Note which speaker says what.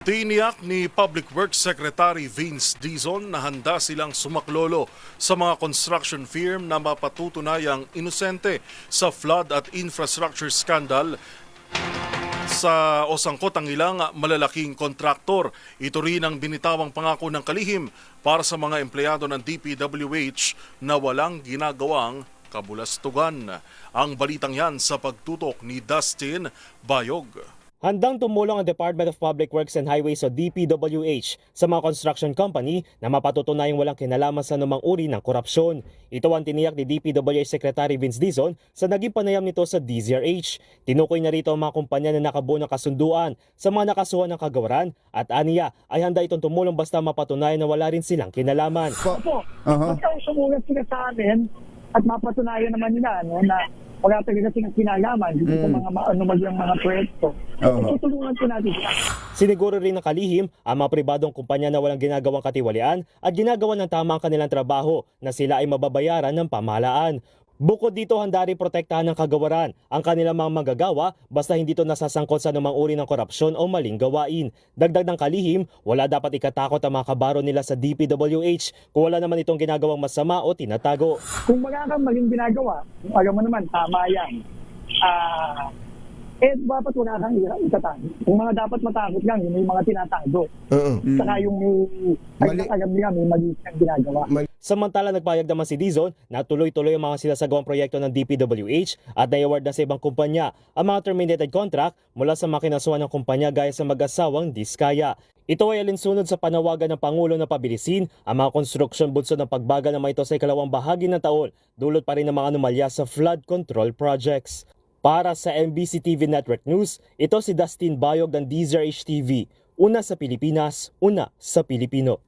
Speaker 1: Tiniyak ni Public Works Secretary Vince Dizon na handa silang sumaklolo sa mga construction firm na mapatutunayang inosente sa flood at infrastructure scandal o sangkot ang ilang malalaking kontraktor. Ito rin ang binitawang pangako ng kalihim para sa mga empleyado ng DPWH na walang ginagawang kabulastugan. Ang balitang yan sa pagtutok ni Dustin Bayog.
Speaker 2: Handang tumulong ang Department of Public Works and Highways o DPWH sa mga construction company na mapatutunayang walang kinalaman sa anumang uri ng korupsyon. Ito ang tiniyak ni DPWH Secretary Vince Dizon sa naging panayam nito sa DZRH. Tinukoy na rito ang mga kumpanya na nakabuo ng kasunduan sa mga nakasuhan ng kagawaran at aniya ay handa itong tumulong basta mapatunayan na wala rin silang kinalaman.
Speaker 3: Opo, basta sumulat sila sa amin at mapatunayan naman nila na wala talaga silang kinalaman dito sa mga proyekto. Tutulungan po natin sila.
Speaker 2: Siniguro rin ng kalihim ang mga pribadong kumpanya na walang ginagawang katiwalian at ginagawa ng tama ang kanilang trabaho na sila ay mababayaran ng pamahalaan. Bukod dito, handa rin protektahan ng kagawaran ang kanilang mga manggagawa basta hindi ito nasasangkot sa anumang uri ng korupsyon o maling gawain. Dagdag ng kalihim, wala dapat ikatakot ang mga kabaro nila sa DPWH kung wala naman itong ginagawang masama o tinatago.
Speaker 3: Kung wala kang maling ginagawa, alam mo naman, tama yan. Dapat wala kang itatago. Kung mga dapat matakot lang, yun yung mga tinatago. Saka yung alam nila, may mali siyang ginagawa.
Speaker 2: Samantala, nagpayag naman si Dizon na tuloy-tuloy ang mga sinasagawang proyekto ng DPWH at na-award na sa ibang kumpanya ang mga terminated contract mula sa mga kinasuhan ng kumpanya gaya sa mag-asawang Diskaya. Ito ay alinsunod sa panawagan ng Pangulo na pabilisin ang mga konstruksyon bunsod ng pagbagal na ito sa ikalawang bahagi ng taon, dulot pa rin ng mga anomalya sa flood control projects. Para sa MBC TV Network News, ito si Dustin Bayog ng DZRH TV. Una sa Pilipinas, una sa Pilipino.